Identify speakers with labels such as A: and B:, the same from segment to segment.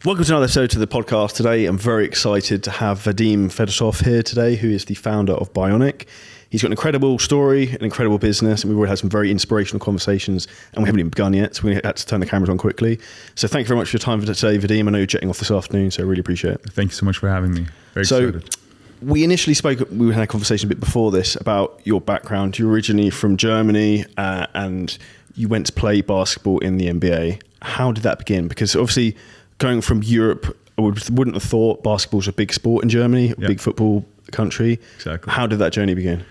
A: Welcome to another episode to the podcast today. I'm very excited to have Vadim Fedotov here today, who is the founder of Bionic. He's got an incredible story, an incredible business, and we've already had some very inspirational conversations, and we haven't even begun yet, so we had to turn the cameras on quickly. So thank you very much for your time today, Vadim. I know you're jetting off this afternoon, so I really appreciate it.
B: Thank you so much for having me. Very excited.
A: We initially spoke, we had a conversation a bit before this about your background. You're originally from Germany, and you went to play basketball in the NBA. How did that begin? Because obviously, going from Europe, I wouldn't have thought basketball's a big sport in Germany, a big football country.
B: Exactly.
A: How did that journey begin?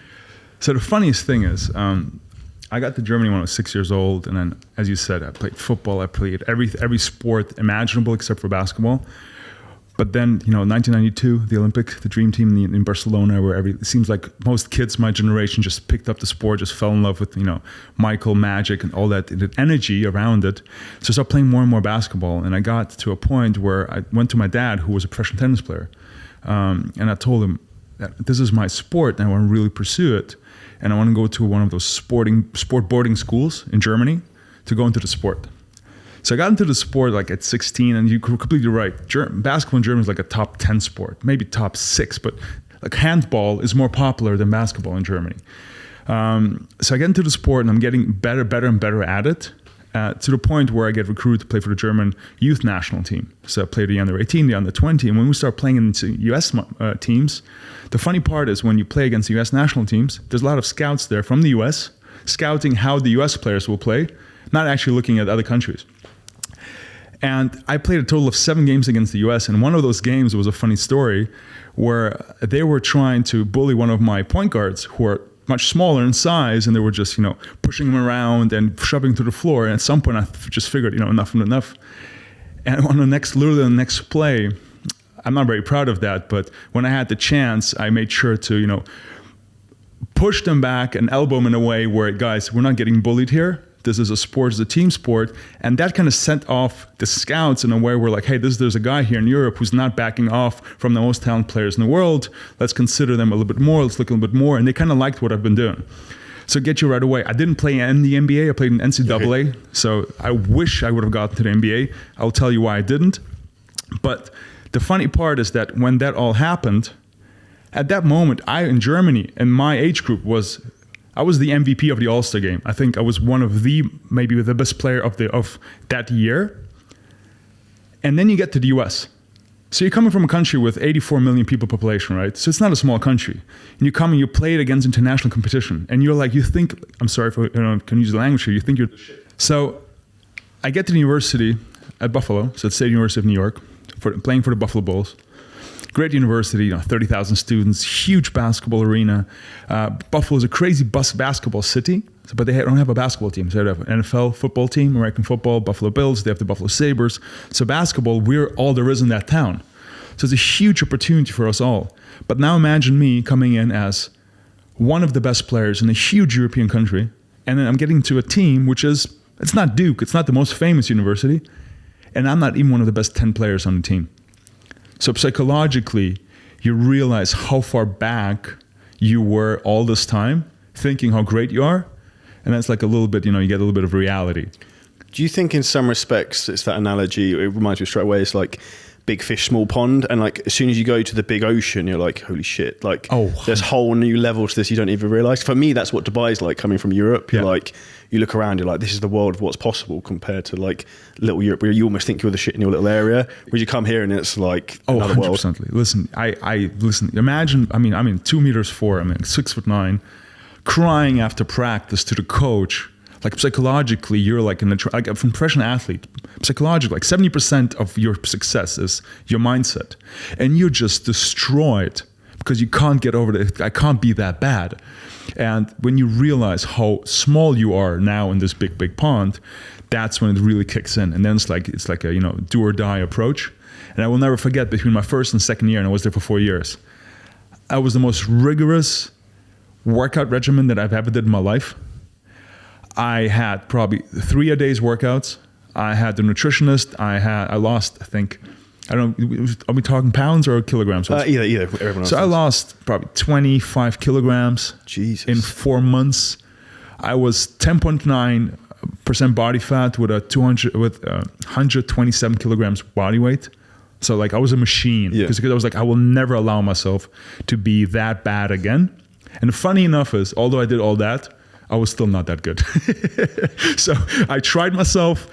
B: So the funniest thing is, I got to Germany when I was 6 years old, and then, as you said, I played football. I played every sport imaginable except for basketball. But then, 1992, the Olympic, the dream team in Barcelona, where it seems like most kids my generation just picked up the sport, just fell in love with, Michael, Magic, and all that the energy around it. So I started playing more and more basketball, and I got to a point where I went to my dad, who was a professional tennis player, and I told him that this is my sport, and I want to really pursue it, and I want to go to one of those sport boarding schools in Germany to go into the sport. So I got into the sport like at 16, and you're completely right. Basketball in Germany is like a top 10 sport, maybe top 6, but like handball is more popular than basketball in Germany. So I get into the sport, and I'm getting better and better at it, to the point where I get recruited to play for the German youth national team. So I played the under 18, the under 20, and when we start playing into US teams, the funny part is when you play against the US national teams, there's a lot of scouts there from the US, scouting how the US players will play, not actually looking at other countries. And I played a total of 7 games against the US, and one of those games was a funny story where they were trying to bully one of my point guards who are much smaller in size, and they were just, pushing him around and shoving to the floor. And at some point I just figured, enough is enough. And on the next play, I'm not very proud of that, but when I had the chance, I made sure to, push them back and elbow them in a way where, guys, we're not getting bullied here. This is a sport, it's a team sport. And that kind of sent off the scouts in a way where like, hey, there's a guy here in Europe who's not backing off from the most talented players in the world. Let's consider them a little bit more. Let's look a little bit more. And they kind of liked what I've been doing. So get you right away. I didn't play in the NBA. I played in NCAA. Okay. So I wish I would have gotten to the NBA. I'll tell you why I didn't. But the funny part is that when that all happened, at that moment, in Germany, in my age group I was the MVP of the All-Star game. I think I was maybe the best player of that year. And then you get to the US. So you're coming from a country with 84 million people population, right? So it's not a small country. And you come and you play it against international competition. And you're like, I'm sorry if I can use the language here, you think you're the shit. So I get to the university at Buffalo, so it's State University of New York, playing for the Buffalo Bulls. Great university, 30,000 students, huge basketball arena. Buffalo is a crazy basketball city, but they don't have a basketball team. So they have an NFL football team, American football, Buffalo Bills, they have the Buffalo Sabres. So basketball, we're all there is in that town. So it's a huge opportunity for us all. But now imagine me coming in as one of the best players in a huge European country, and then I'm getting to a team it's not Duke, it's not the most famous university, and I'm not even one of the best 10 players on the team. So psychologically, you realize how far back you were all this time, thinking how great you are. And that's like a little bit, you get a little bit of reality.
A: Do you think in some respects, it's that analogy, it reminds me straight away, it's like big fish, small pond. And like, as soon as you go to the big ocean, you're like, holy shit, like there's whole new levels to this you don't even realize. For me, that's what Dubai's like coming from Europe. You're like, you look around, you're like, this is the world of what's possible compared to like little Europe where you almost think you're the shit in your little area. Where you come here and it's like another 100%.
B: World. Listen, listen, imagine, I'm 2'4", 6'9", crying after practice to the coach. Like psychologically, you're like like a professional athlete. Psychologically, like 70% of your success is your mindset, and you're just destroyed because you can't get over it. I can't be that bad. And when you realize how small you are now in this big pond, that's when it really kicks in. And then it's like a do or die approach. And I will never forget between my first and second year, and I was there for 4 years. I was the most rigorous workout regimen that I've ever did in my life. I had probably 3 a day's workouts. I had the nutritionist. I lost, I think, I don't know, are we talking pounds or kilograms?
A: Either.
B: So I lost probably 25 kilograms
A: Jesus.
B: in 4 months. I was 10.9 body fat with 127 kilograms body weight. So like I was a machine because I was like, I will never allow myself to be that bad again. And funny enough is, although I did all that, I was still not that good. So I tried myself,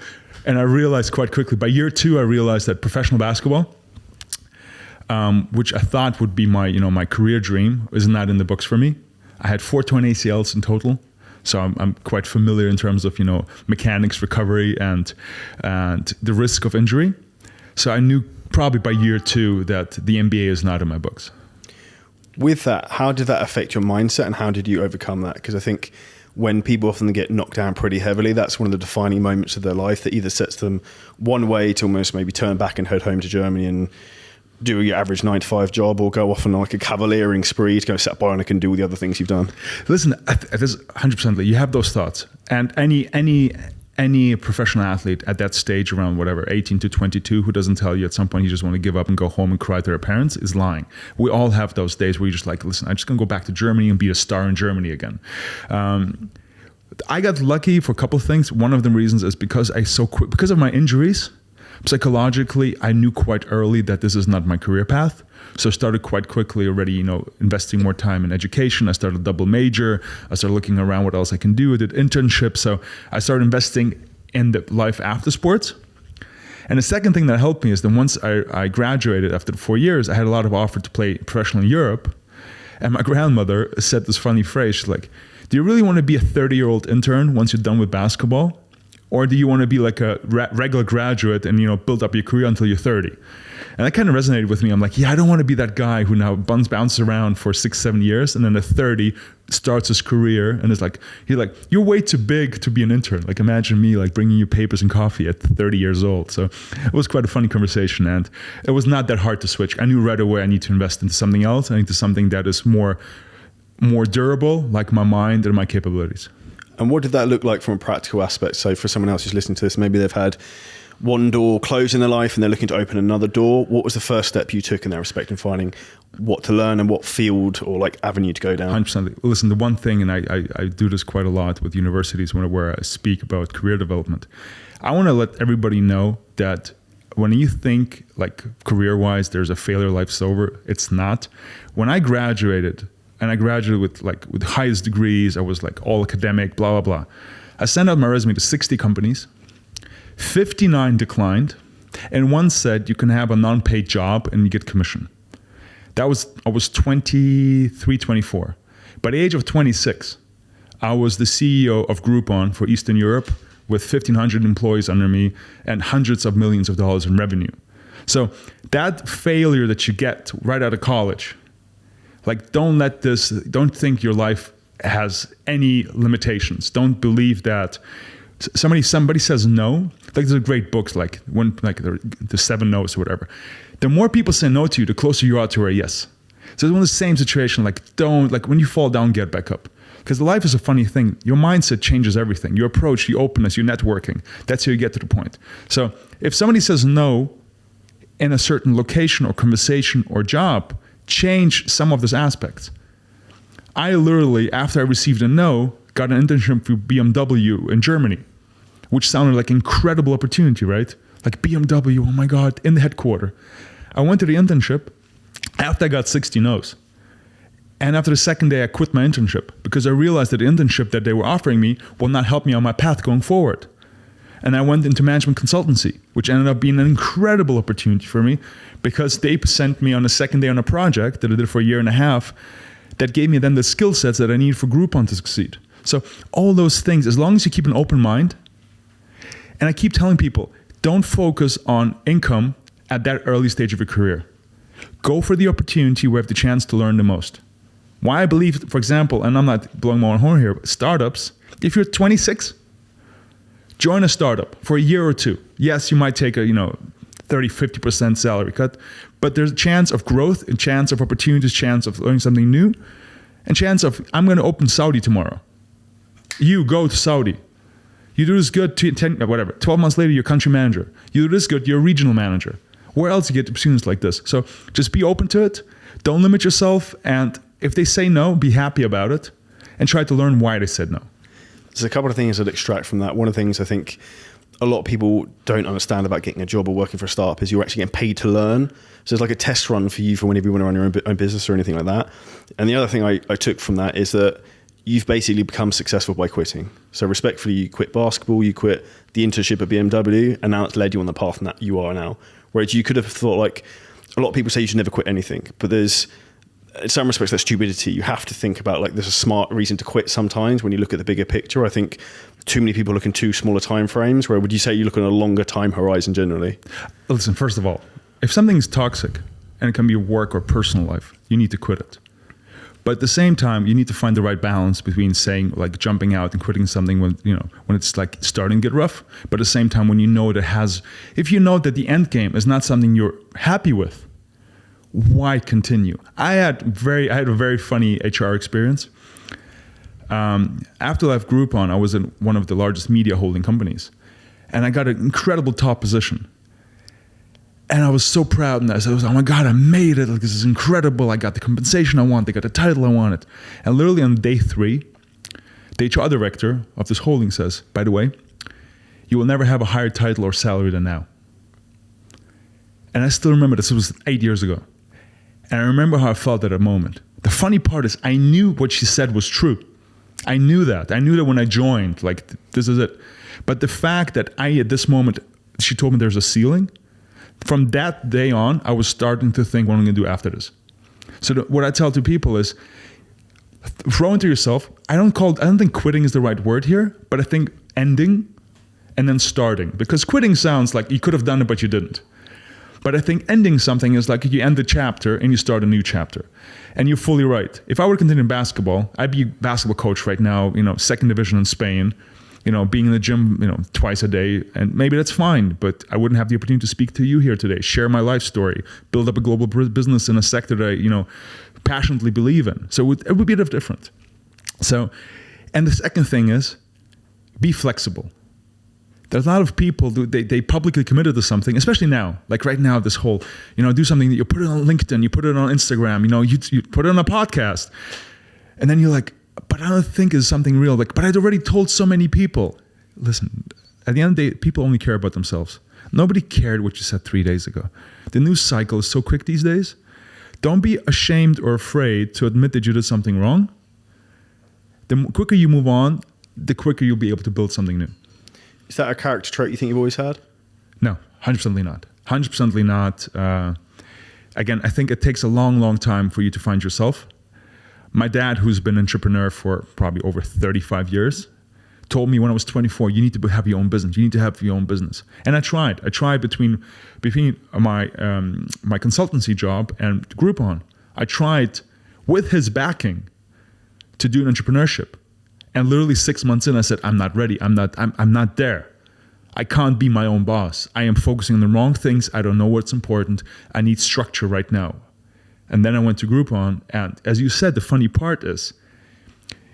B: and I realized quite quickly, by year 2, I realized that professional basketball, which I thought would be my career dream, is not in the books for me. I had 4 torn ACLs in total. So I'm quite familiar in terms of, mechanics, recovery, and the risk of injury. So I knew probably by year 2 that the NBA is not in my books.
A: With that, how did that affect your mindset, and how did you overcome that? Because I think when people often get knocked down pretty heavily, that's one of the defining moments of their life that either sets them one way to almost maybe turn back and head home to Germany and do your average 9-to-5 job, or go off on like a cavaliering spree to go set bionic and do all the other things you've done.
B: Listen, it is 100%. You have those thoughts, and any professional athlete at that stage, around 18 to 22, who doesn't tell you at some point you just want to give up and go home and cry to their parents, is lying. We all have those days where you're just like, listen, I'm just going to go back to Germany and be a star in Germany again. I got lucky for a couple of things. One of the reasons is because because of my injuries, psychologically, I knew quite early that this is not my career path. So I started quite quickly already, investing more time in education. I started a double major. I started looking around what else I can do. I did internships. So I started investing in the life after sports. And the second thing that helped me is that once I graduated after 4 years, I had a lot of offers to play professional in Europe. And my grandmother said this funny phrase, she's like, do you really want to be a 30-year-old intern once you're done with basketball? Or do you want to be like a regular graduate and, build up your career until you're 30? And that kind of resonated with me. I'm like, I don't want to be that guy who now bounces around for 6-7 years and then at 30 starts his career and is like, you're way too big to be an intern. Like, imagine me like bringing you papers and coffee at 30 years old. So it was quite a funny conversation, and it was not that hard to switch. I knew right away I need to invest into something else. I need to something that is more durable, like my mind and my capabilities.
A: And what did that look like from a practical aspect? So for someone else who's listening to this, maybe they've had one door closed in their life and they're looking to open another door. What was the first step you took in that respect in finding what to learn and what field or like avenue to go down?
B: 100%. Listen, the one thing, and I do this quite a lot with universities where I speak about career development, I want to let everybody know that when you think like career-wise, there's a failure, life's over, it's not. When I graduated, and I graduated with highest degrees, I was like all academic, blah, blah, blah. I sent out my resume to 60 companies, 59 declined, and one said you can have a non-paid job and you get commission. I was 23, 24. By the age of 26, I was the CEO of Groupon for Eastern Europe with 1,500 employees under me and hundreds of millions of dollars in revenue. So that failure that you get right out of college, like don't think your life has any limitations. Don't believe that somebody says no. Like there's a great books like the 7 No's or whatever. The more people say no to you, the closer you are to a yes. So it's one of the same situation. Like when you fall down, get back up. Because life is a funny thing. Your mindset changes everything. Your approach, your openness, your networking. That's how you get to the point. So if somebody says no in a certain location or conversation or job, change some of those aspects. I literally, after I received a no, got an internship through BMW in Germany, which sounded like an incredible opportunity, right? Like BMW, oh my God, in the headquarters. I went to the internship after I got 60 no's. And after the second day, I quit my internship because I realized that the internship that they were offering me will not help me on my path going forward. And I went into management consultancy, which ended up being an incredible opportunity for me because they sent me on the second day on a project that I did for a year and a half that gave me then the skill sets that I need for Groupon to succeed. So all those things, as long as you keep an open mind, and I keep telling people, don't focus on income at that early stage of your career. Go for the opportunity where you have the chance to learn the most. Why I believe, for example, and I'm not blowing my own horn here, but startups, if you're 26, join a startup for a year or two. Yes, you might take a 30-50% salary cut, but there's a chance of growth, a chance of opportunities, chance of learning something new, and chance of, I'm going to open Saudi tomorrow. You go to Saudi. You do this good, 12 months later, you're country manager. You do this good, you're a regional manager. Where else do you get opportunities like this? So just be open to it. Don't limit yourself. And if they say no, be happy about it and try to learn why they said no.
A: there's a couple of things I'd extract from that. One of the things I think a lot of people don't understand about getting a job or working for a startup is you're actually getting paid to learn. So it's like a test run for you for whenever you want to run your own business or anything like that. And the other thing I took from that is that you've basically become successful by quitting. So respectfully, you quit basketball, you quit the internship at BMW, and now it's led you on the path that you are now. Whereas you could have thought, like, a lot of people say you should never quit anything, but there's, in some respects, that's stupidity. You have to think about, like, there's a smart reason to quit sometimes when you look at the bigger picture. I think too many people look in too smaller time frames, where would you say you look on a longer time horizon generally?
B: Listen, first of all, if something's toxic, and it can be work or personal life, you need to quit it. But at the same time, you need to find the right balance between saying, like, jumping out and quitting something when it's like starting to get rough. But at the same time, when you know if you know that the end game is not something you're happy with, why continue? I had a very funny HR experience. After I left Groupon, I was in one of the largest media holding companies, and I got an incredible top position. And I was so proud, and I was, oh my God, I made it. Like, this is incredible. I got the compensation I want. I got the title I wanted. And literally on day 3, the HR director of this holding says, by the way, you will never have a higher title or salary than now. And I still remember this was 8 years ago. And I remember how I felt at that moment. The funny part is I knew what she said was true. I knew that. I knew that when I joined, like, this is it. But the fact that at this moment, she told me there's a ceiling, from that day on, I was starting to think what I'm going to do after this. So what I tell to people is, throw into yourself. I don't think quitting is the right word here, but I think ending and then starting. Because quitting sounds like you could have done it, but you didn't. But I think ending something is like you end the chapter and you start a new chapter. And you're fully right. If I were to continue in basketball, I'd be a basketball coach right now, second division in Spain, being in the gym, twice a day, and maybe that's fine, but I wouldn't have the opportunity to speak to you here today, share my life story, build up a global business in a sector that I, passionately believe in. So it would be a bit different. So, and the second thing is, be flexible. There's a lot of people, they publicly committed to something, especially now, like right now, this whole, do something that you put it on LinkedIn, you put it on Instagram, you put it on a podcast, and then you're like, but I don't think it's something real. Like, but I'd already told so many people. Listen, at the end of the day, people only care about themselves. Nobody cared what you said 3 days ago. The news cycle is so quick these days. Don't be ashamed or afraid to admit that you did something wrong. The quicker you move on, the quicker you'll be able to build something new.
A: Is that a character trait you think you've always had?
B: No, 100% not. 100% not. Again, I think it takes a long, long time for you to find yourself. My dad, who's been an entrepreneur for probably over 35 years, told me when I was 24, you need to have your own business. You need to have your own business. And I tried. Between my consultancy job and Groupon. I tried with his backing to do an entrepreneurship. And literally 6 months in, I said, I'm not ready. I'm not there. I can't be my own boss. I am focusing on the wrong things. I don't know what's important. I need structure right now. And then I went to Groupon, and as you said, the funny part is,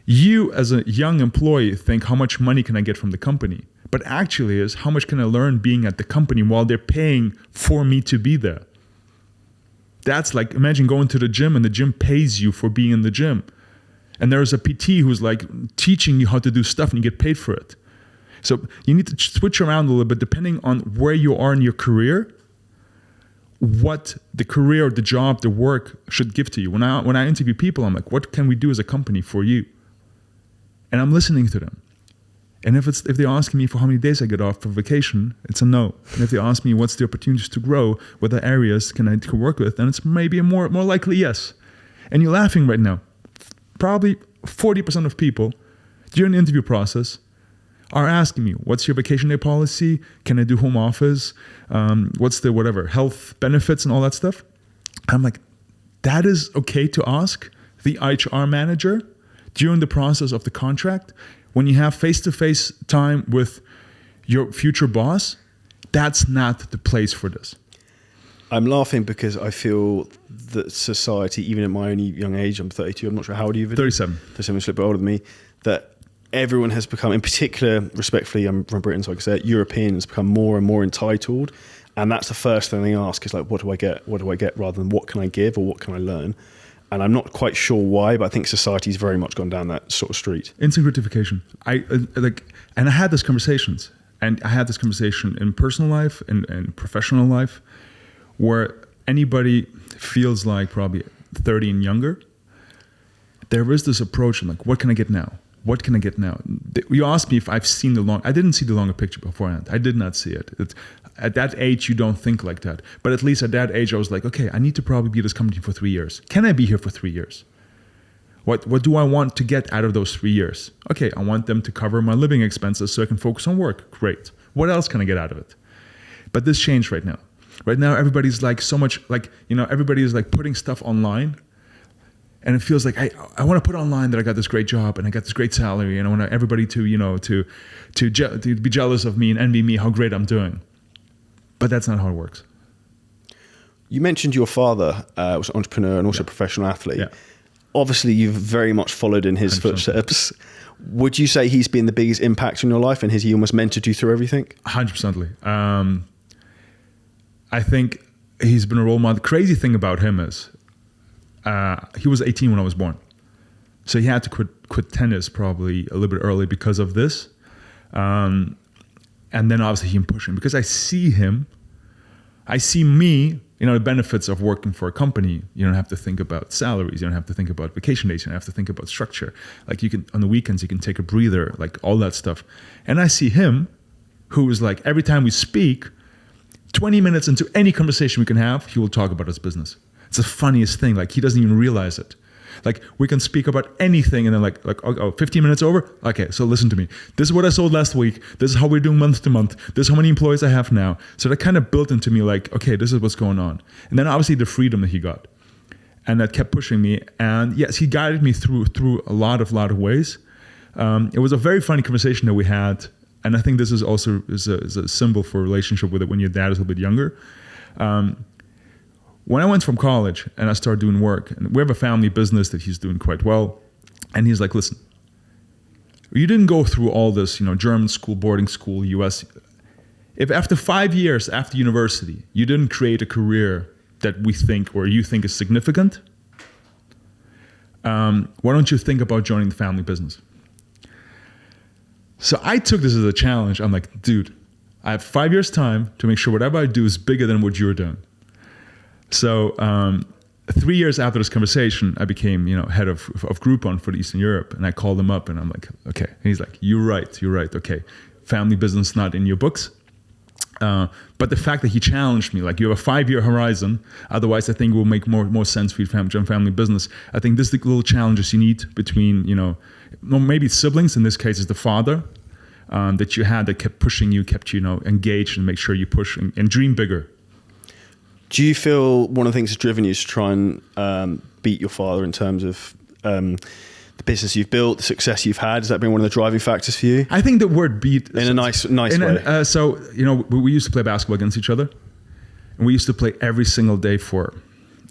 B: you as a young employee think, how much money can I get from the company? But actually is, how much can I learn being at the company while they're paying for me to be there? That's like, imagine going to the gym and the gym pays you for being in the gym. And there's a PT who's like teaching you how to do stuff and you get paid for it. So you need to switch around a little bit depending on where you are in your career, what the career, the job, the work should give to you. When I interview people, I'm like, what can we do as a company for you? And I'm listening to them. And if they're asking me for how many days I get off for vacation, it's a no. And if they ask me what's the opportunities to grow, what the areas can I work with, then it's maybe a more likely yes. And you're laughing right now. Probably 40% of people during the interview process are asking me, what's your vacation day policy? Can I do home office? What's the whatever, health benefits and all that stuff? I'm like, that is okay to ask the HR manager during the process of the contract. When you have face-to-face time with your future boss, that's not the place for this.
A: I'm laughing because I feel that society, even at my own young age, I'm 32, I'm not sure how old are you?
B: 37.
A: 37, a little bit older than me, that everyone has become, in particular, respectfully, I'm from Britain, so I can say it, Europeans become more and more entitled. And that's the first thing they ask is like, what do I get? What do I get rather than what can I give or what can I learn? And I'm not quite sure why, but I think society's very much gone down that sort of street.
B: Instant gratification. And I had these conversations, and I had this conversation in personal life and professional life, where anybody feels like probably 30 and younger, there is this approach. I'm like, what can I get now? What can I get now? You asked me if I've seen I didn't see the longer picture beforehand. I did not see it. At that age, you don't think like that. But at least at that age, I was like, okay, I need to probably be at this company for 3 years. Can I be here for 3 years? What do I want to get out of those 3 years? Okay, I want them to cover my living expenses so I can focus on work. Great. What else can I get out of it? But this changed right now. Right now, everybody's like so much like, everybody is like putting stuff online. And it feels like I want to put online that I got this great job and I got this great salary and I want everybody to be jealous of me and envy me how great I'm doing. But that's not how it works.
A: You mentioned your father was an entrepreneur and also a professional athlete.
B: Yeah.
A: Obviously, you've very much followed in his 100%. Footsteps. Would you say he's been the biggest impact in your life, and has he almost mentored you through everything?
B: 100%. I think he's been a role model. The crazy thing about him is he was 18 when I was born. So he had to quit tennis probably a little bit early because of this. And then obviously him pushing, because I see me, the benefits of working for a company. You don't have to think about salaries. You don't have to think about vacation days. You don't have to think about structure. Like on the weekends, you can take a breather, like all that stuff. And I see him, who is like, every time we speak, 20 minutes into any conversation we can have, he will talk about his business. It's the funniest thing. Like, he doesn't even realize it. Like, we can speak about anything and then like, 15 minutes over? Okay, so listen to me. This is what I sold last week. This is how we're doing month to month. This is how many employees I have now. So that kind of built into me like, okay, this is what's going on. And then obviously the freedom that he got. And that kept pushing me. And yes, he guided me through a lot of ways. It was a very funny conversation that we had. And I think this is also is a symbol for a relationship with it when your dad is a little bit younger. When I went from college and I started doing work, and we have a family business that he's doing quite well, and he's like, listen, you didn't go through all this, German school, boarding school, US. If after 5 years after university, you didn't create a career that we think or you think is significant, why don't you think about joining the family business? So I took this as a challenge. I'm like, dude, I have 5 years time to make sure whatever I do is bigger than what you're doing. So 3 years after this conversation, I became, head of Groupon for Eastern Europe. And I called him up and I'm like, okay. And he's like, you're right. Okay. Family business not in your books. But the fact that he challenged me, like, you have a 5-year horizon. Otherwise, I think it will make more sense for you to join family business. I think this is the little challenges you need between, maybe siblings. In this case, is the father that you had that kept pushing you, kept you, engaged, and make sure you push and dream bigger.
A: Do you feel one of the things that's driven you is to try and beat your father in terms of the business you've built, the success you've had? Has that been one of the driving factors for you?
B: I think the word beat...
A: In a nice way.
B: So, we used to play basketball against each other. And we used to play every single day for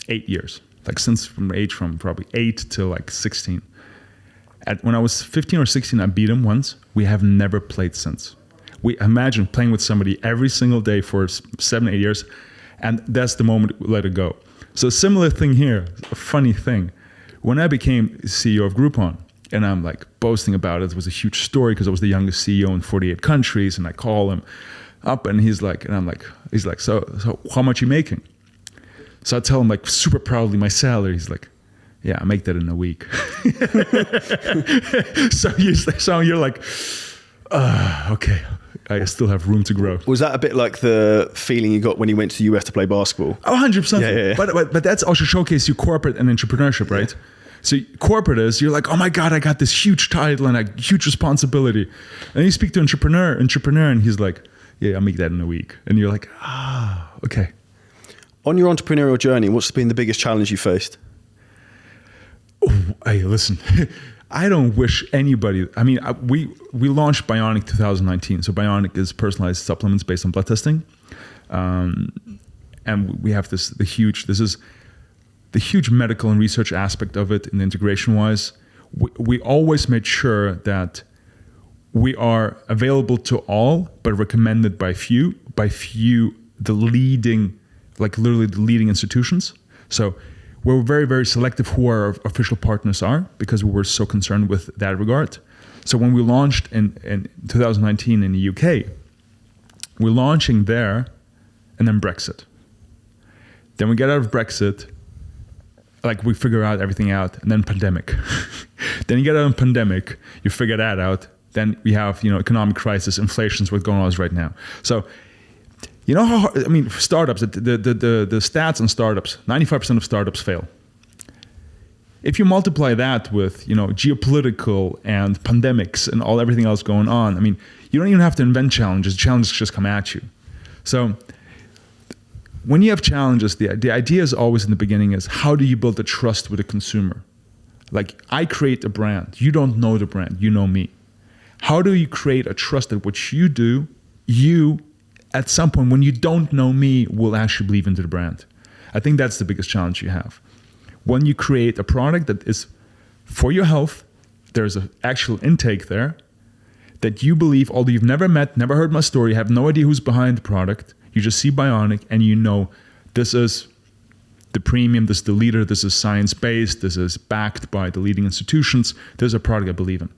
B: 8 years. Like from probably 8 to like 16. When I was 15 or 16, I beat him once. We have never played since. Imagine playing with somebody every single day for 7, 8 years. And that's the moment we let it go. So similar thing here, a funny thing. When I became CEO of Groupon, and I'm like boasting about it was a huge story because I was the youngest CEO in 48 countries, and I call him up and he's like, so how much are you making? So I tell him like super proudly my salary. He's like, yeah, I make that in a week. So you're like, okay. I still have room to grow.
A: Was that a bit like the feeling you got when you went to the US to play basketball?
B: Oh, 100%. Yeah. But that's also showcase you corporate and entrepreneurship, right? Yeah. So corporate is, you're like, oh my God, I got this huge title and a huge responsibility. And you speak to entrepreneur, and he's like, yeah, I make that in a week. And you're like, okay.
A: On your entrepreneurial journey, what's been the biggest challenge you faced?
B: Oh, hey, listen. I don't wish anybody. I mean, we launched Bionic 2019. So Bionic is personalized supplements based on blood testing, and we have the huge medical and research aspect of it, and integration wise. We always made sure that we are available to all, but recommended by few, the leading, like literally the leading institutions. So we're very, very selective who our official partners are because we were so concerned with that regard. So when we launched in 2019 in the UK, we're launching there and then Brexit. Then we get out of Brexit, like we figure out everything out, and then pandemic. Then you get out of pandemic, you figure that out. Then we have, economic crisis, inflation's what's going on right now. So, you know how, startups, the stats on startups, 95% of startups fail. If you multiply that with, geopolitical and pandemics and everything else going on, you don't even have to invent challenges. Challenges just come at you. So when you have challenges, the idea is always in the beginning is how do you build a trust with a consumer? Like I create a brand. You don't know the brand. You know me. How do you create a trust that what you do, you at some point when you don't know me will actually believe into the brand? I think that's the biggest challenge you have. When you create a product that is for your health, there's an actual intake there that you believe, although you've never met, never heard my story, have no idea who's behind the product, you just see Bionic and you know this is the premium, this is the leader, this is science-based, this is backed by the leading institutions, there's a product I believe in.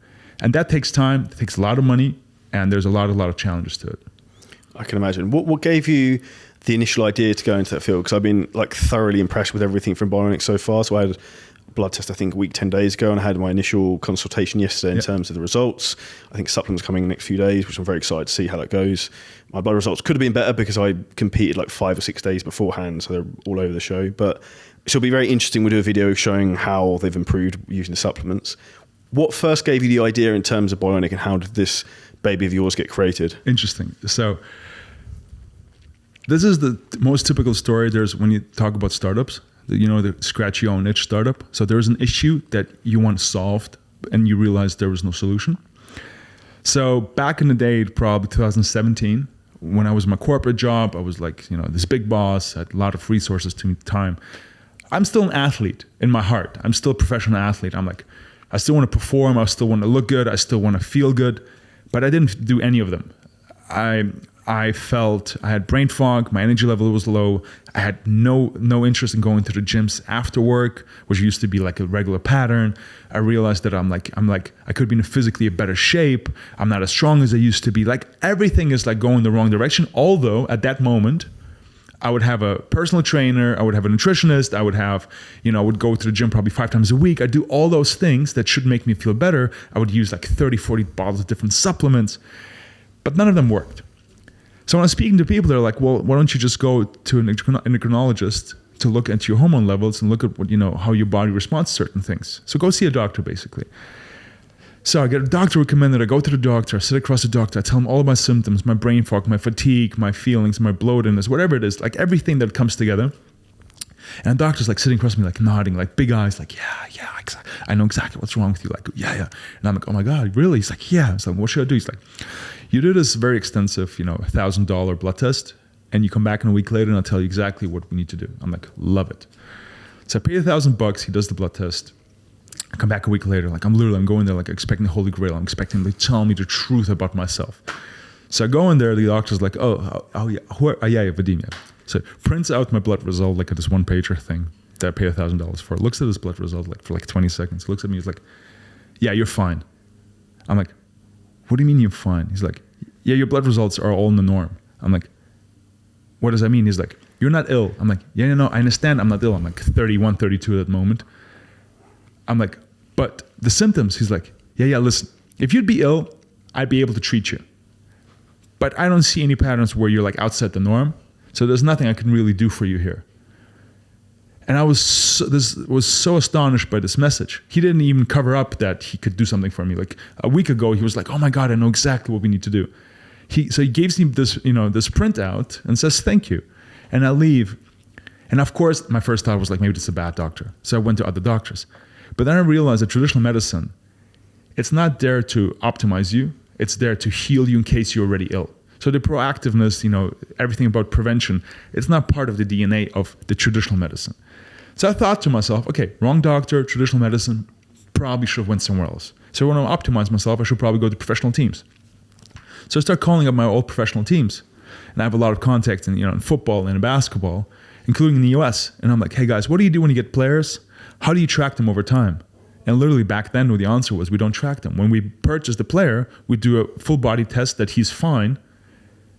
B: And that takes time, it takes a lot of money, and there's a lot of challenges to it.
A: I can imagine. What gave you the initial idea to go into that field? Because I've been thoroughly impressed with everything from Bionic so far. So I had a blood test, I think, a week, 10 days ago, and I had my initial consultation yesterday in terms of the results. I think supplements coming in the next few days, which I'm very excited to see how that goes. My blood results could have been better because I competed 5 or 6 days beforehand, so they're all over the show. But it'll be very interesting. We'll do a video showing how they've improved using the supplements. What first gave you the idea in terms of Bionic, and how did this baby of yours get created?
B: Interesting. So this is the most typical story. There's when you talk about startups, the scratch your own itch startup. So there's an issue that you want solved and you realize there was no solution. So back in the day, probably 2017, when I was in my corporate job, I was this big boss, had a lot of resources to me, time. I'm still an athlete in my heart. I'm still a professional athlete. I still want to perform. I still want to look good. I still want to feel good, but I didn't do any of them. I felt I had brain fog. My energy level was low. I had no interest in going to the gyms after work, which used to be like a regular pattern. I realized that I could be in physically a better shape. I'm not as strong as I used to be. Everything is going the wrong direction. Although at that moment, I would have a personal trainer. I would have a nutritionist. I would have, I would go to the gym probably 5 times a week. I'd do all those things that should make me feel better. I would use 30, 40 bottles of different supplements, but none of them worked. So when I'm speaking to people, they're like, well, why don't you just go to an endocrinologist to look at your hormone levels and look at what, how your body responds to certain things. So go see a doctor, basically. So I get a doctor recommended. I go to the doctor, I sit across the doctor, I tell him all of my symptoms, my brain fog, my fatigue, my feelings, my bloatedness, whatever it is, everything that comes together. And the doctor's sitting across me, nodding, big eyes, yeah, exactly. I know exactly what's wrong with you. Yeah. And I'm like, oh my God, really? He's like, yeah. So what should I do? He's like, you do this very extensive, $1,000 blood test, and you come back in a week later and I'll tell you exactly what we need to do. I'm like, love it. So I pay $1,000, he does the blood test. I come back a week later, I'm going there expecting the Holy Grail. I'm expecting him to tell me the truth about myself. So I go in there, the doctor's like, oh yeah, yeah, Vadim, yeah. So prints out my blood result at this 1-pager thing that I pay $1,000 for. Looks at this blood result for 20 seconds. Looks at me, he's like, yeah, you're fine. I'm like, what do you mean you're fine? He's like, yeah, your blood results are all in the norm. I'm like, what does that mean? He's like, you're not ill. I'm like, yeah, no, I understand I'm not ill. I'm 31, 32 at that moment. I'm like, but the symptoms, he's like, yeah, listen, if you'd be ill, I'd be able to treat you. But I don't see any patterns where you're outside the norm. So there's nothing I can really do for you here. And I was so astonished by this message. He didn't even cover up that he could do something for me. A week ago, he was like, oh my God, I know exactly what we need to do. So he gives me this, this printout and says, thank you. And I leave. And of course, my first thought was maybe this is a bad doctor. So I went to other doctors. But then I realized that traditional medicine, it's not there to optimize you. It's there to heal you in case you're already ill. So the proactiveness, everything about prevention, it's not part of the DNA of the traditional medicine. So I thought to myself, okay, wrong doctor, traditional medicine, probably should have went somewhere else. So when I optimize myself, I should probably go to professional teams. So I start calling up my old professional teams. And I have a lot of contacts in football and in basketball. including in the US. And I'm like, hey guys, what do you do when you get players? How do you track them over time? And literally back then, the answer was we don't track them. When we purchase the player, we do a full body test that he's fine,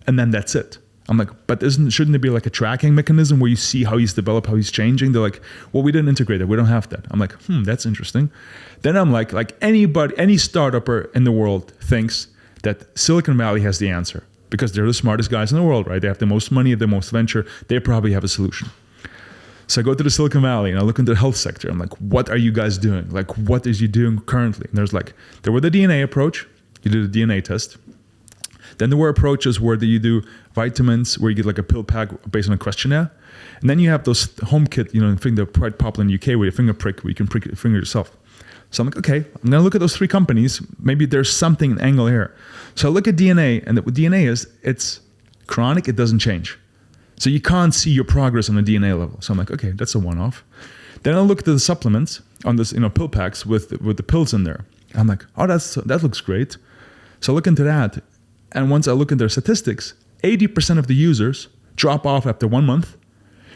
B: and then that's it. I'm like, but shouldn't there be like a tracking mechanism where you see how he's developed, how he's changing? They're like, well, we didn't integrate it. We don't have that. I'm like, that's interesting. Then I'm like any startupper in the world thinks that Silicon Valley has the answer because they're the smartest guys in the world, right? They have the most money, the most venture. They probably have a solution. So I go to the Silicon Valley and I look into the health sector. I'm like, what are you guys doing? Like, what is you doing currently? And there were the DNA approach. You did a DNA test. Then there were approaches where you do vitamins, where you get like a pill pack based on a questionnaire. And then you have those home kit, I think they're quite popular in the UK, where you finger prick, where you can prick your finger yourself. So I'm like, okay, I'm going to look at those 3 companies. Maybe there's something in angle here. So I look at DNA, and what DNA is, it's chronic, it doesn't change. So you can't see your progress on the DNA level. So I'm like, okay, that's a one-off. Then I look at the supplements on this, pill packs with the pills in there. I'm like, oh, that looks great. So I look into that. And once I look at their statistics, 80% of the users drop off after 1 month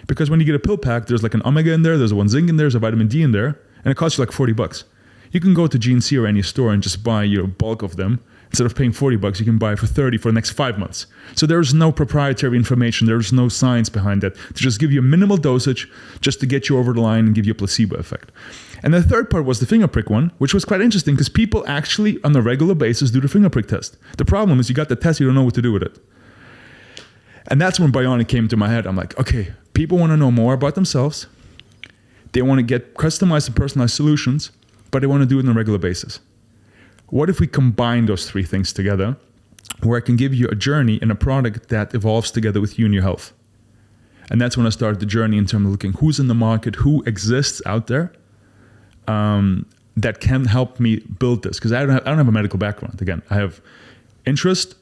B: because when you get a pill pack, there's like an omega in there, there's one zinc in there, there's a vitamin D in there, and it costs you like $40. You can go to GNC or any store and just buy your bulk of them. Instead of paying $40, you can buy for $30 for the next 5 months. So there's no proprietary information, there's no science behind that to just give you a minimal dosage just to get you over the line and give you a placebo effect. And the third part was the finger prick one, which was quite interesting because people actually on a regular basis do the finger prick test. The problem is you got the test, you don't know what to do with it. And that's when Bionic came to my head. I'm like, okay, people want to know more about themselves. They want to get customized and personalized solutions, but they want to do it on a regular basis. What if we combine those 3 things together, where I can give you a journey and a product that evolves together with you and your health? And that's when I started the journey in terms of looking who's in the market, who exists out there, that can help me build this. Because I don't have a medical background. Again, I have interest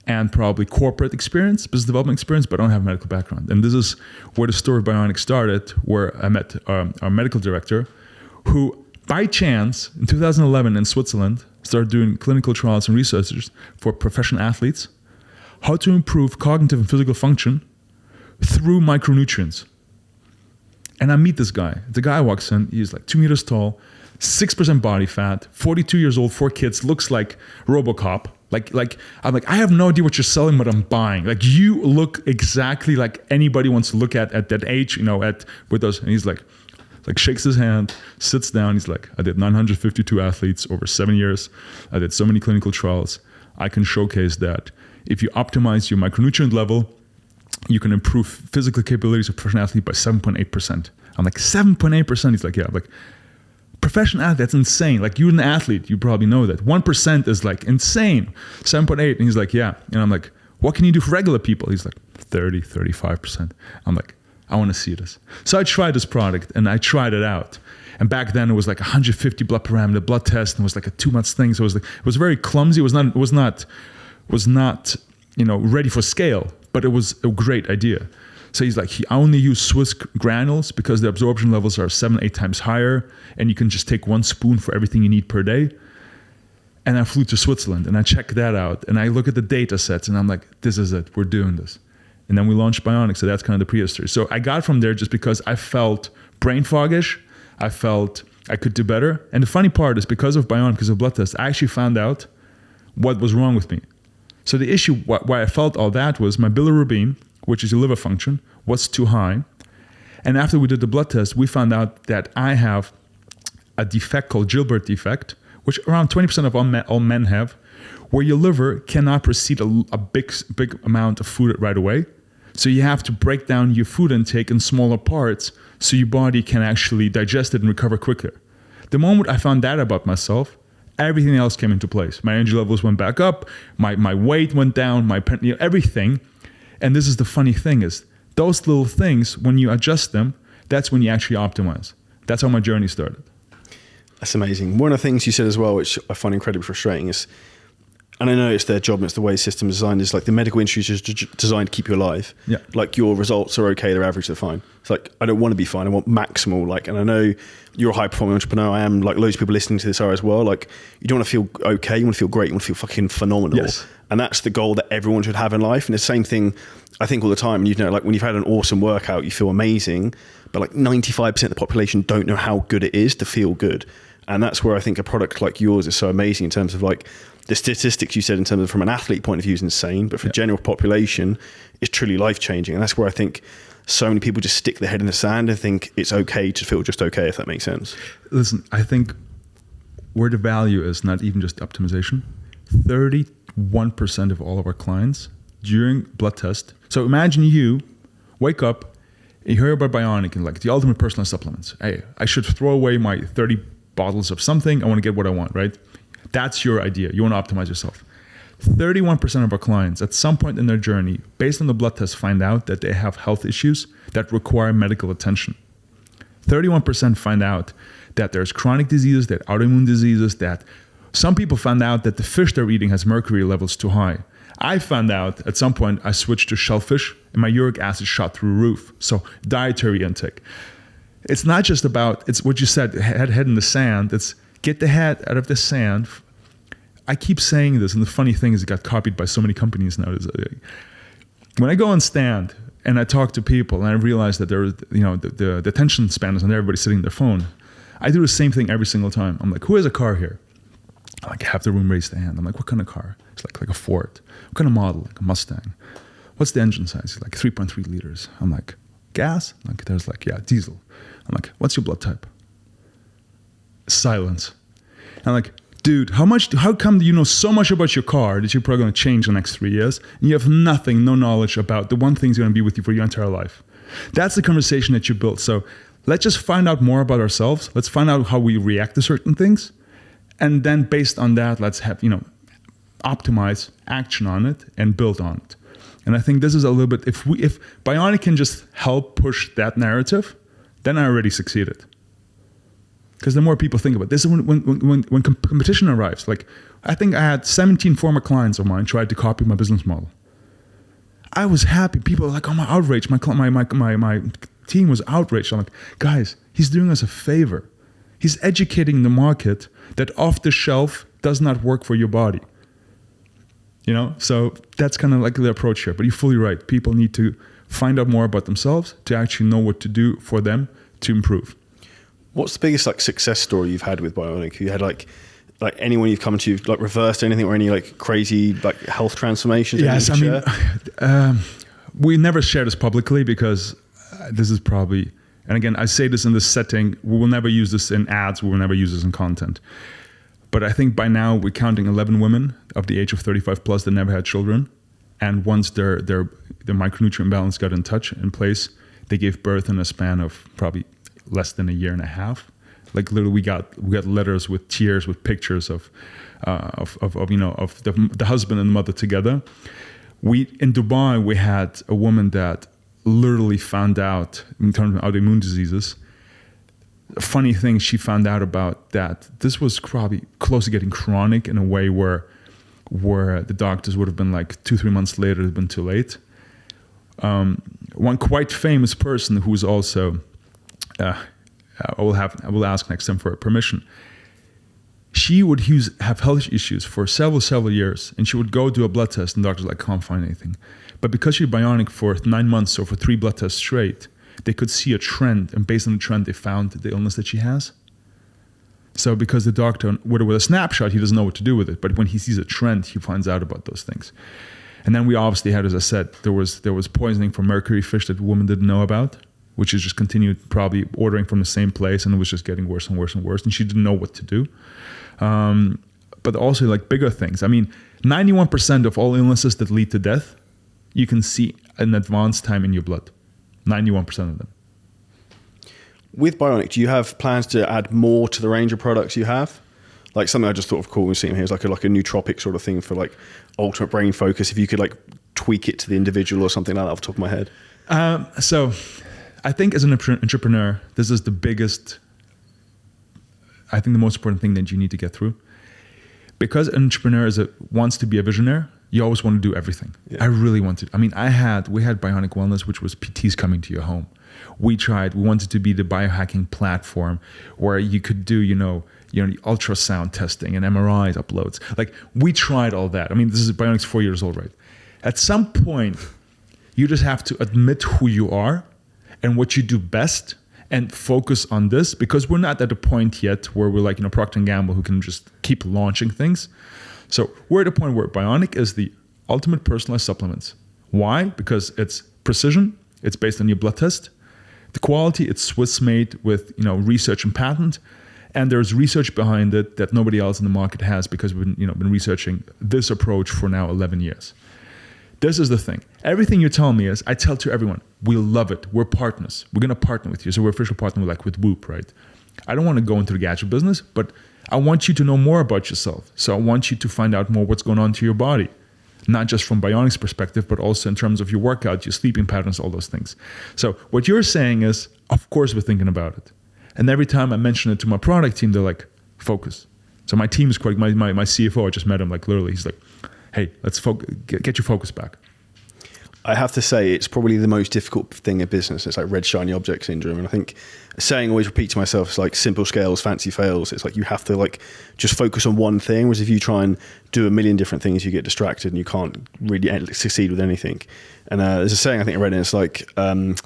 B: and probably corporate experience, business development experience, but I don't have a medical background. And this is where the story of Bionic started, where I met our medical director, who by chance in 2011 in Switzerland started doing clinical trials and research for professional athletes, how to improve cognitive and physical function through micronutrients. And I meet this guy. The guy walks in, he's like 2 meters tall, 6% body fat, 42 years old, 4 kids, looks like RoboCop. Like I'm like, I have no idea what you're selling, but I'm buying. Like you look exactly like anybody wants to look at that age, with us. And he's like shakes his hand, sits down. He's like, I did 952 athletes over 7 years. I did so many clinical trials. I can showcase that if you optimize your micronutrient level, you can improve physical capabilities of a professional athlete by 7.8%. I'm like, 7.8%? He's like, yeah. I'm like, professional athlete, that's insane. Like you're an athlete, you probably know that. 1% is like insane. 7.8, and he's like, yeah. And I'm like, what can you do for regular people? He's like, 30, 35%. I'm like, I want to see this. So I tried this product and I tried it out. And back then it was like 150 blood parameter blood test, and it was like a 2-month thing. So it was very clumsy. It was not ready for scale, but it was a great idea. So he's like, I only use Swiss granules because the absorption levels are 7-8 times higher, and you can just take 1 spoon for everything you need per day. And I flew to Switzerland and I checked that out, and I look at the data sets and I'm like, this is it, we're doing this. And then we launched Bionic, so that's kind of the prehistory. So I got from there just because I felt brain foggish. I felt I could do better. And the funny part is because of Bionic, because of blood tests, I actually found out what was wrong with me. So the issue, why I felt all that was my bilirubin, which is your liver function, was too high. And after we did the blood test, we found out that I have a defect called Gilbert defect, which around 20% of all men have, where your liver cannot proceed a big amount of food right away. So you have to break down your food intake in smaller parts so your body can actually digest it and recover quicker. The moment I found that about myself, everything else came into place. My energy levels went back up, my weight went down, everything. And this is the funny thing is, those little things, when you adjust them, that's when you actually optimize. That's how my journey started.
A: That's amazing. One of the things you said as well, which I find incredibly frustrating, is and I know it's their job and it's the way the system is designed, is like the medical industry is just designed to keep you alive.
B: Yeah.
A: Like your results are okay, they're average, they're fine. It's like, I don't want to be fine, I want maximal. Like, and I know you're a high performing entrepreneur, I am, like loads of people listening to this are as well. Like, you don't want to feel okay, you want to feel great, you want to feel fucking phenomenal.
B: Yes.
A: And that's the goal that everyone should have in life. And the same thing, I think all the time, and you know, like when you've had an awesome workout, you feel amazing, but like 95% of the population don't know how good it is to feel good. And that's where I think a product like yours is so amazing in terms of like the statistics you said in terms of from an athlete point of view is insane, but for general population, it's truly life changing. And that's where I think so many people just stick their head in the sand and think it's okay to feel just okay, if that makes sense.
B: Listen, I think where the value is not even just optimization. 31% of all of our clients during blood test. So imagine you wake up, you hear about Bionic and like the ultimate personal supplements. Hey, I should throw away my 30 bottles of something. I want to get what I want, right? That's your idea. You want to optimize yourself. 31% of our clients at some point in their journey, based on the blood test, find out that they have health issues that require medical attention. 31% find out that there's chronic diseases, that autoimmune diseases, that some people found out that the fish they're eating has mercury levels too high. I found out at some point I switched to shellfish and my uric acid shot through the roof. So dietary intake. It's not just about, it's what you said, head in the sand. It's get the head out of the sand. I keep saying this, and the funny thing is it got copied by so many companies now. When I go on stand and I talk to people and I realize that the attention span is on everybody sitting on their phone, I do the same thing every single time. I'm like, who has a car here? Like half the room raised their hand. I'm like, what kind of car? It's like a Ford. What kind of model? Like a Mustang. What's the engine size? It's like 3.3 liters. I'm like, gas? Like there's like, yeah, diesel. I'm like, what's your blood type? Silence. I'm like, dude, how come you know so much about your car that you're probably going to change in the next 3 years and you have nothing, no knowledge about the one thing that's going to be with you for your entire life? That's the conversation that you built. So let's just find out more about ourselves. Let's find out how we react to certain things. And then based on that, let's have, optimize action on it and build on it. And I think this is a little bit, if Bionic can just help push that narrative, then I already succeeded. Because the more people think about it, this is when competition arrives. Like, I think I had 17 former clients of mine tried to copy my business model. I was happy. People were like, oh, my outrage. My team was outraged. I'm like, guys, he's doing us a favor. He's educating the market that off the shelf does not work for your body. So that's kind of like the approach here. But you're fully right. People need to find out more about themselves to actually know what to do for them to improve.
A: What's the biggest like success story you've had with Bionic? You had like anyone you've come to like reversed anything or any like crazy like health transformations?
B: Yes, I mean, we never share this publicly because this is probably, and again, I say this in this setting, we will never use this in ads, we will never use this in content. But I think by now we're counting 11 women of the age of 35 plus that never had children. And once their micronutrient balance got in place, they gave birth in a span of probably less than a year and a half. Like literally, we got letters with tears, with pictures of the husband and the mother together. In Dubai, we had a woman that literally found out in terms of autoimmune diseases. A funny thing she found out about that this was probably close to getting chronic in a way where the doctors would have been like 2-3 months later, it had been too late. One quite famous person who's also, I will ask next time for permission. She would have health issues for several years, and she would go do a blood test, and doctors like can't find anything. But because she's bionic for 9 months or for 3 blood tests straight, they could see a trend, and based on the trend, they found the illness that she has. So because the doctor, with a snapshot, he doesn't know what to do with it, but when he sees a trend, he finds out about those things. And then we obviously had, as I said, there was poisoning from mercury fish that the woman didn't know about, which is just continued probably ordering from the same place, and it was just getting worse and worse and worse, and she didn't know what to do. But also like bigger things. I mean, 91% of all illnesses that lead to death, you can see an advanced time in your blood. 91% of them.
A: With Bionic, do you have plans to add more to the range of products you have? Like something I just thought of cool and seeing here is like a nootropic sort of thing for like ultimate brain focus. If you could like tweak it to the individual or something like that off the top of my head.
B: So I think as an entrepreneur, this is the biggest, I think the most important thing that you need to get through. because an entrepreneur wants to be a visionary, you always want to do everything. Yeah. I really wanted. I mean, we had Bionic Wellness, which was PTs coming to your home. We wanted to be the biohacking platform where you could do, ultrasound testing and MRI uploads. Like, we tried all that. I mean, Bionic's 4 years old, right? At some point, you just have to admit who you are and what you do best and focus on this, because we're not at a point yet where we're like, Procter & Gamble, who can just keep launching things. So we're at a point where Bionic is the ultimate personalized supplements. Why? Because it's precision. It's based on your blood test. The quality, it's Swiss made with, research and patent. And there's research behind it that nobody else in the market has, because we've been researching this approach for now 11 years. This is the thing. Everything you're telling me is, I tell to everyone, we love it. We're partners. We're going to partner with you. So we're official partner with Whoop, right? I don't want to go into the gadget business, but I want you to know more about yourself. So I want you to find out more what's going on to your body, not just from Bionic's perspective, but also in terms of your workout, your sleeping patterns, all those things. So what you're saying is, of course, we're thinking about it. And every time I mention it to my product team, they're like, focus. So my team is quite, my CFO, I just met him, like literally, he's like, hey, let's get your focus back.
A: I have to say, it's probably the most difficult thing in business. It's like red shiny object syndrome. And I think saying always repeat to myself, it's like simple scales, fancy fails. It's like you have to like just focus on one thing. Whereas if you try and do a million different things, you get distracted and you can't really succeed with anything. And there's a saying I think I read, and it's like an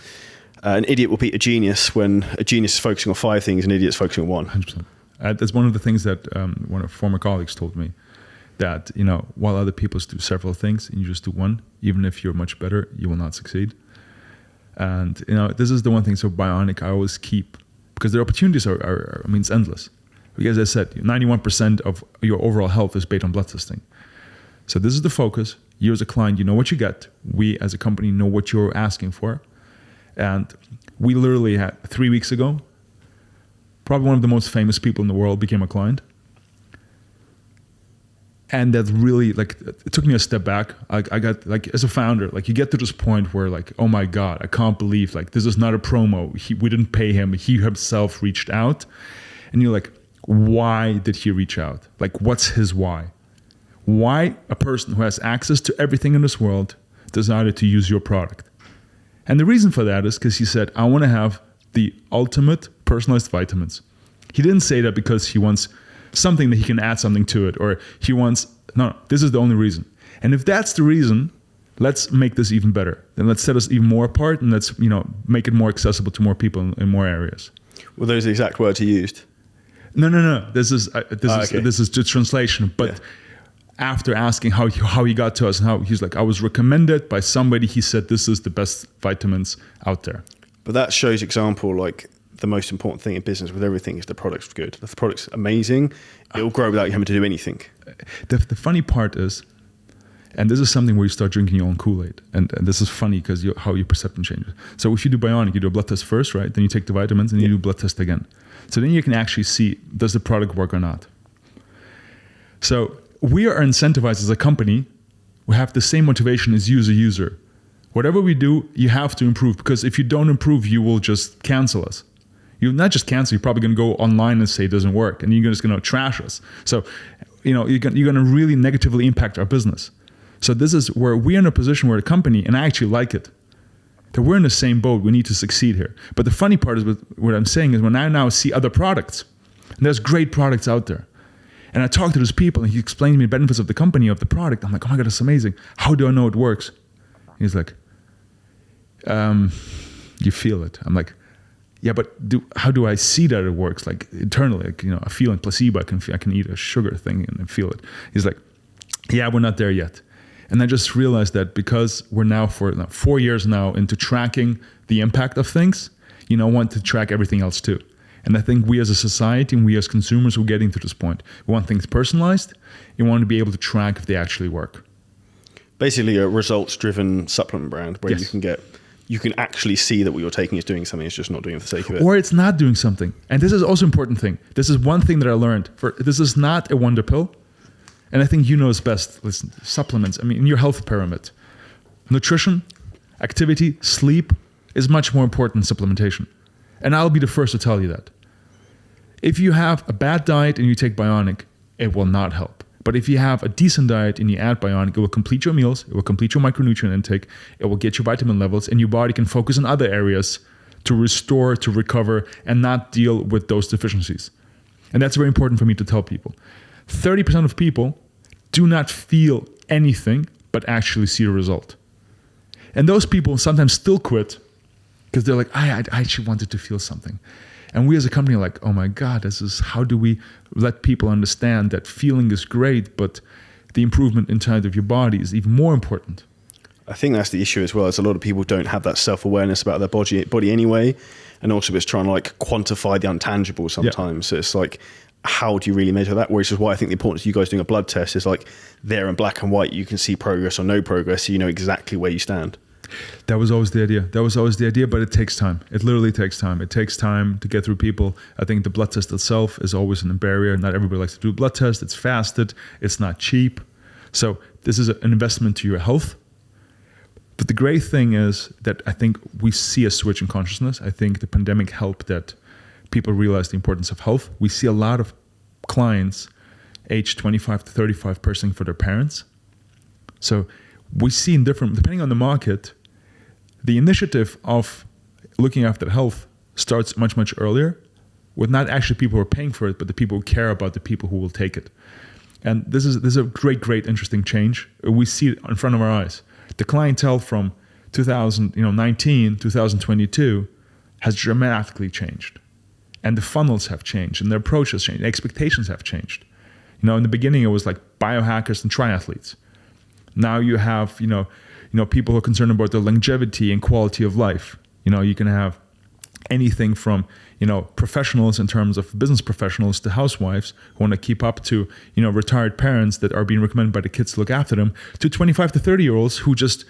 A: idiot will beat a genius when a genius is focusing on 5 things and an idiot's focusing on 1.
B: 100%. That's one of the things that one of former colleagues told me. That, while other people do several things and you just do one, even if you're much better, you will not succeed. And, this is the one thing. So Bionic, I always keep, because the opportunities are it's endless. Because as I said, 91% of your overall health is based on blood testing. So this is the focus. You as a client, you know what you get. We as a company know what you're asking for. And we literally had 3 weeks ago, probably one of the most famous people in the world became a client. And that really, it took me a step back. I got, as a founder, you get to this point where, oh my God, I can't believe, this is not a promo. We didn't pay him. He himself reached out. And you're like, why did he reach out? What's his why? Why a person who has access to everything in this world decided to use your product? And the reason for that is because he said, I want to have the ultimate personalized vitamins. He didn't say that because he wants something that he can add something to it, or he wants, no, this is the only reason. And if that's the reason, let's make this even better. Then let's set us even more apart, and let's, make it more accessible to more people in more areas.
A: Well, those are the exact words he used.
B: No. This is the translation. But after asking how he got to us and how he's like, I was recommended by somebody. He said, this is the best vitamins out there.
A: But that shows example, the most important thing in business with everything is the product's good. If the product's amazing, it'll grow without you having to do anything.
B: The funny part is, and this is something where you start drinking your own Kool-Aid. And this is funny because how your perception changes. So if you do Bionic, you do a blood test first, right? Then you take the vitamins and you do a blood test again. So then you can actually see, does the product work or not? So we are incentivized as a company. We have the same motivation as you as a user. Whatever we do, you have to improve, because if you don't improve, you will just cancel us. You'll not just cancel, you're probably going to go online and say it doesn't work, and you're just going to trash us. So, you're going to really negatively impact our business. So this is where we're in a position where a company, and I actually like it, that we're in the same boat. We need to succeed here. But the funny part is, what I'm saying is, when I now see other products, and there's great products out there, and I talk to those people, and he explains to me the benefits of the company, of the product. I'm like, oh my God, that's amazing. How do I know it works? He's like, you feel it. I'm like, yeah, but how do I see that it works? Internally, I feel in placebo. I can eat a sugar thing and feel it. He's like, yeah, we're not there yet. And I just realized that because we're now for 4 years now into tracking the impact of things, want to track everything else too. And I think we as a society and we as consumers are getting to this point. We want things personalized. You want to be able to track if they actually work.
A: Basically, a results-driven supplement brand where you can actually see that what you're taking is doing something. It's just not doing it for the sake of it.
B: Or it's not doing something. And this is also an important thing. This is one thing that I learned. This is not a wonder pill. And I think you know it's best. Listen, supplements, in your health pyramid, nutrition, activity, sleep is much more important than supplementation. And I'll be the first to tell you that. If you have a bad diet and you take Bionic, it will not help. But if you have a decent diet and you add bionic, it will complete your meals, it will complete your micronutrient intake, it will get your vitamin levels, and your body can focus on other areas to restore, to recover, and not deal with those deficiencies. And that's very important for me to tell people. 30% of people do not feel anything, but actually see a result. And those people sometimes still quit because they're like, I actually wanted to feel something. And we as a company are like, oh my God, how do we let people understand that feeling is great, but the improvement inside of your body is even more important?
A: I think that's the issue as well, is a lot of people don't have that self-awareness about their body anyway. And also it's trying to like quantify the untangible sometimes. So it's like, how do you really measure that? Which is why I think the importance of you guys doing a blood test is like there in black and white, you can see progress or no progress, so you know exactly where you stand.
B: That was always the idea. But it takes time. It literally takes time. It takes time to get through people. I think the blood test itself is always a barrier. Not everybody likes to do a blood test. It's fasted. It's not cheap. So this is an investment to your health. But the great thing is that I think we see a switch in consciousness. I think the pandemic helped that people realize the importance of health. We see a lot of clients age 25 to 35 purchasing for their parents. So we see in different, depending on the market, the initiative of looking after health starts much, much earlier with not actually people who are paying for it, but the people who care about the people who will take it. And this is a great, interesting change. We see it in front of our eyes. The clientele from 2019, 2022 has dramatically changed. And the funnels have changed, and the approach has changed, the expectations have changed. In the beginning, it was like biohackers and triathletes. Now you have, people who are concerned about their longevity and quality of life. You can have anything from, professionals in terms of business professionals to housewives who want to keep up to, retired parents that are being recommended by the kids to look after them, to 25 to 30-year-olds who just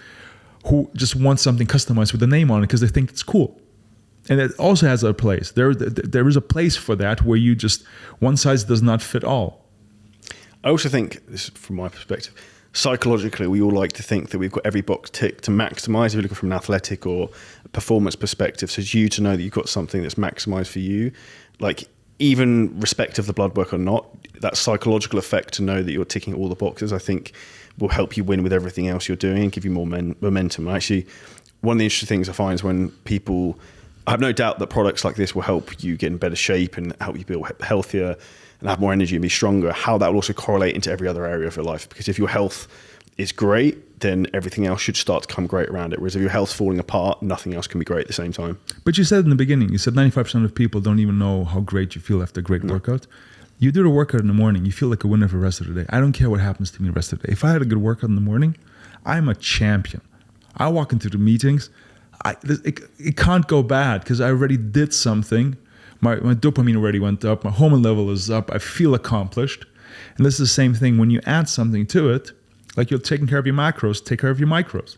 B: want something customized with a name on it because they think it's cool. And it also has a place. There is a place for that where you just, one size does not fit all.
A: I also think, this is from my perspective, psychologically, we all like to think that we've got every box ticked to maximize if you're looking from an athletic or performance perspective. So it's you to know that you've got something that's maximized for you. Like, even respect of the blood work or not, that psychological effect to know that you're ticking all the boxes, I think will help you win with everything else you're doing and give you more momentum. Actually, one of the interesting things I find is when people, I have no doubt that products like this will help you get in better shape and help you feel healthier and have more energy and be stronger, how that will also correlate into every other area of your life. Because if your health is great, then everything else should start to come great around it. Whereas if your health's falling apart, nothing else can be great at the same time.
B: But you said in the beginning, you said 95% of people don't even know how great you feel after a great workout. You do the workout in the morning, you feel like a winner for the rest of the day. I don't care what happens to me the rest of the day. If I had a good workout in the morning, I'm a champion. I walk into the meetings, it can't go bad because I already did something. My dopamine already went up. My hormone level is up. I feel accomplished. And this is the same thing when you add something to it, like you're taking care of your macros, take care of your micros.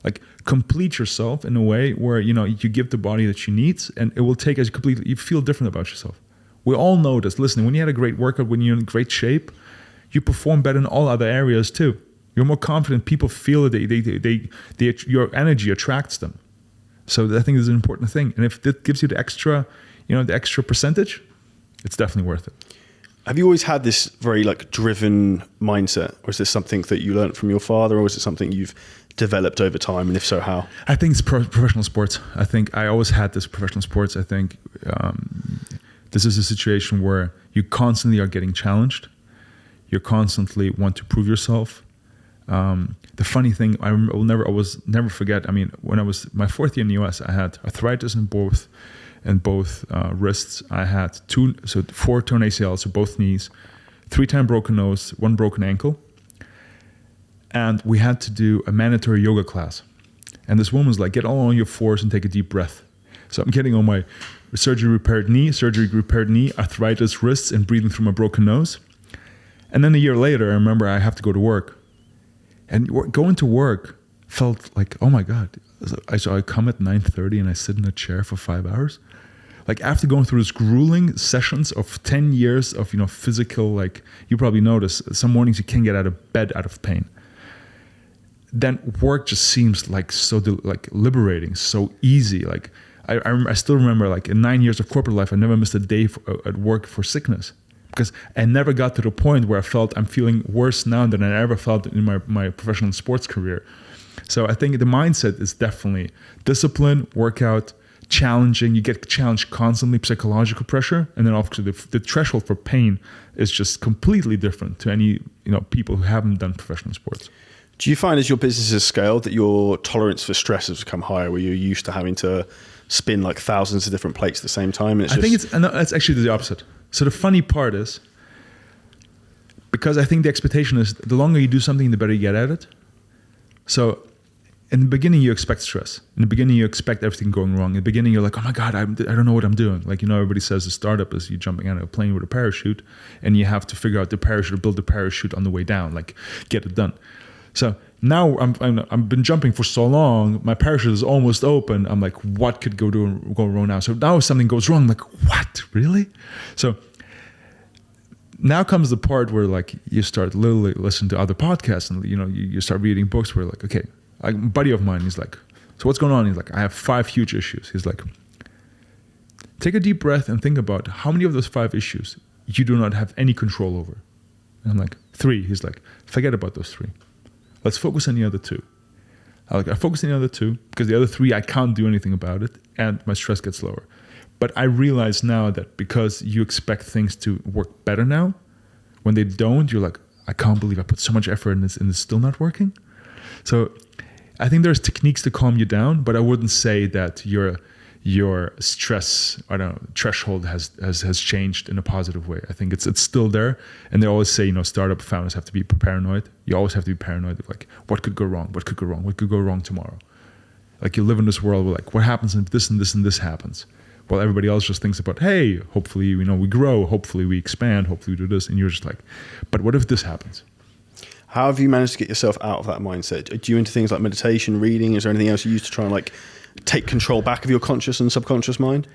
B: Like complete yourself in a way where, you give the body that you need and it will take as completely, you feel different about yourself. We all know this. Listen, when you had a great workout, when you're in great shape, you perform better in all other areas too. You're more confident. People feel that your energy attracts them. So I think this is an important thing. And if it gives you the extra percentage, it's definitely worth it.
A: Have you always had this very driven mindset, or is this something that you learned from your father, or is it something you've developed over time? And if so, how?
B: I think it's professional sports. I think I always had this professional sports. I think this is a situation where you constantly are getting challenged. You constantly want to prove yourself. The funny thing, I will never forget. I mean, when I was my fourth year in the US, I had arthritis in both wrists. I had 4 torn ACLs, so both knees, 3-time broken nose, 1 broken ankle. And we had to do a mandatory yoga class. And this woman was like, get all on your fours and take a deep breath. So I'm getting on my surgery repaired knee, arthritis wrists, and breathing through my broken nose. And then a year later, I remember I have to go to work. And going to work felt like, oh my God. So I come at 9:30 and I sit in a chair for 5 hours. Like after going through this grueling sessions of 10 years of, physical, you probably notice some mornings you can't get out of bed out of pain. Then work just seems so liberating, so easy. I still remember in 9 years of corporate life, I never missed a day at work for sickness because I never got to the point where I felt I'm feeling worse now than I ever felt in my professional sports career. So I think the mindset is definitely discipline, workout, challenging. You get challenged constantly, psychological pressure, and then obviously the threshold for pain is just completely different to any people who haven't done professional sports.
A: Do you find as your business has scaled that your tolerance for stress has become higher, where you're used to having to spin like thousands of different plates at the same time? And
B: it's actually the opposite. So the funny part is, because I think the expectation is the longer you do something, the better you get at it. So in the beginning, you expect stress. In the beginning, you expect everything going wrong. In the beginning, you're like, oh my God, I don't know what I'm doing. Like, everybody says the startup is you jumping out of a plane with a parachute, and you have to figure out the parachute or build the parachute on the way down, like get it done. So now I've been jumping for so long, my parachute is almost open. I'm like, what could go wrong now? So now if something goes wrong, I'm like, what, really? So now comes the part where like you start literally listening to other podcasts, and you start reading books where like, okay, a buddy of mine, he's like, so what's going on? He's like, I have 5 huge issues. He's like, take a deep breath and think about how many of those 5 issues you do not have any control over. And I'm like, 3. He's like, forget about those 3. Let's focus on the other 2. I focus on the other 2 because the other 3, I can't do anything about it, and my stress gets lower. But I realize now that because you expect things to work better now, when they don't, you're like, I can't believe I put so much effort in this and it's still not working. So I think there's techniques to calm you down, but I wouldn't say that your stress, threshold has changed in a positive way. I think it's still there. And they always say, startup founders have to be paranoid. You always have to be paranoid of like, what could go wrong? What could go wrong? What could go wrong tomorrow? Like you live in this world where like, what happens if this and this and this happens? Well, everybody else just thinks about, hey, hopefully, we grow, hopefully we expand, hopefully we do this. And you're just like, but what if this happens?
A: How have you managed to get yourself out of that mindset? Do you into things like meditation, reading? Is there anything else you use to try and like take control back of your conscious and subconscious mind?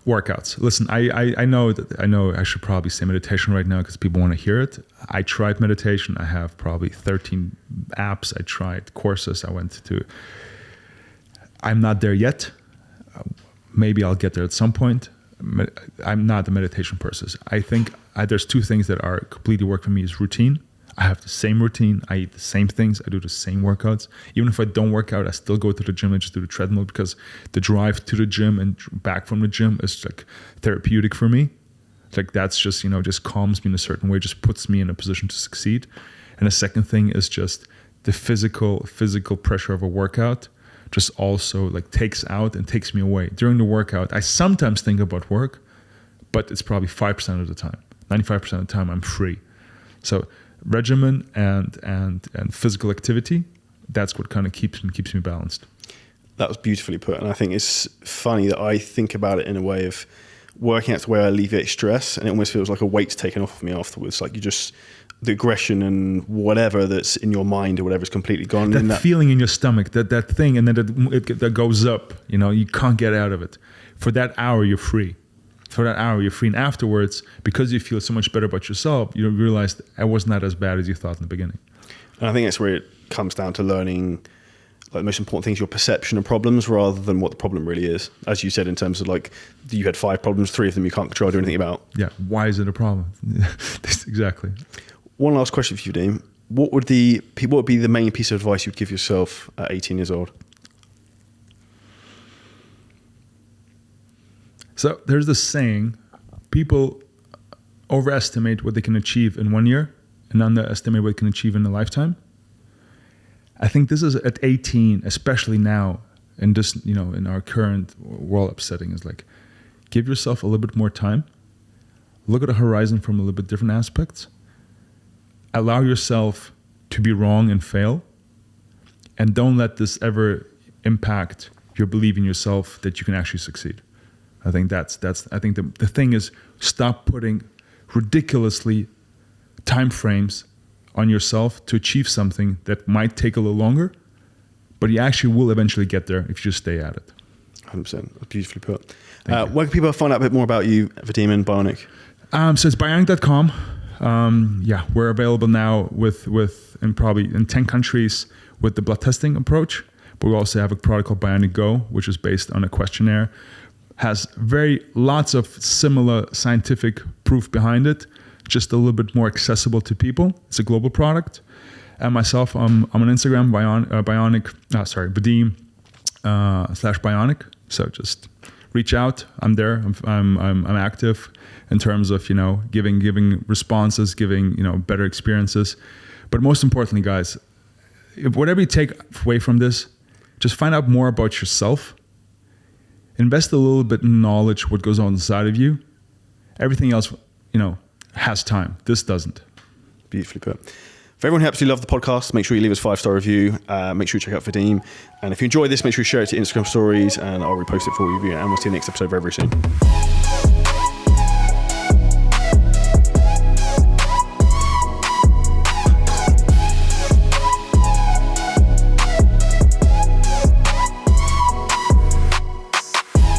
B: Workouts. Listen, I know I should probably say meditation right now because people want to hear it. I tried meditation. I have probably 13 apps. I tried courses. I went to. I'm not there yet. Maybe I'll get there at some point. I'm not a meditation person. I think there's 2 things that are completely work for me is routine. I have the same routine. I eat the same things. I do the same workouts. Even if I don't work out, I still go to the gym and just do the treadmill because the drive to the gym and back from the gym is like therapeutic for me. Like that's just, just calms me in a certain way, just puts me in a position to succeed. And the second thing is just the physical pressure of a workout just also like takes out and takes me away. During the workout, I sometimes think about work, but it's probably 5% of the time. 95% of the time I'm free. So regimen and physical activity, that's what kind of keeps me balanced.
A: That was beautifully put. And I think it's funny that I think about it in a way of working out the way I alleviate stress, and it almost feels like a weight's taken off of me afterwards. Like the aggression and whatever that's in your mind or whatever is completely gone.
B: That feeling in your stomach, that thing, and then that goes up, you can't get out of it. For that hour, you're free. And afterwards, because you feel so much better about yourself, you realize I was not as bad as you thought in the beginning.
A: And I think that's where it comes down to learning, like the most important thing is your perception of problems rather than what the problem really is. As you said, in terms of like, you had 5 problems, 3 of them you can't control or do anything about.
B: Yeah, why is it a problem? Exactly.
A: One last question for you, Vadim. What would be the main piece of advice you'd give yourself at 18 years old?
B: So there's this saying, people overestimate what they can achieve in 1 year and underestimate what they can achieve in a lifetime. I think this is at 18, especially now in this, in our current world setting, is like, give yourself a little bit more time, look at the horizon from a little bit different aspects, allow yourself to be wrong and fail, and don't let this ever impact your belief in yourself that you can actually succeed. I think I think the thing is, stop putting ridiculously time frames on yourself to achieve something that might take a little longer, but you actually will eventually get there if you just stay at it.
A: 100%. Beautifully put. Where can people find out a bit more about you, Vadim, and Bionic?
B: So it's bionic.com. We're available now in probably 10 countries with the blood testing approach, but we also have a product called Bionic Go, which is based on a questionnaire. Has lots of similar scientific proof behind it, just a little bit more accessible to people. It's a global product. And myself, I'm on Instagram, Vadim /Bionic. So just reach out. I'm there. I'm active in terms of, giving responses, giving, better experiences. But most importantly, guys, whatever you take away from this, just find out more about yourself. Invest a little bit in knowledge, what goes on inside of you. Everything else, has time. This doesn't.
A: Beautifully put. For everyone who absolutely loved the podcast, make sure you leave us a 5-star review. Make sure you check out Vadim. And if you enjoy this, make sure you share it to Instagram stories and I'll repost it for you. And we'll see you next episode very, very soon.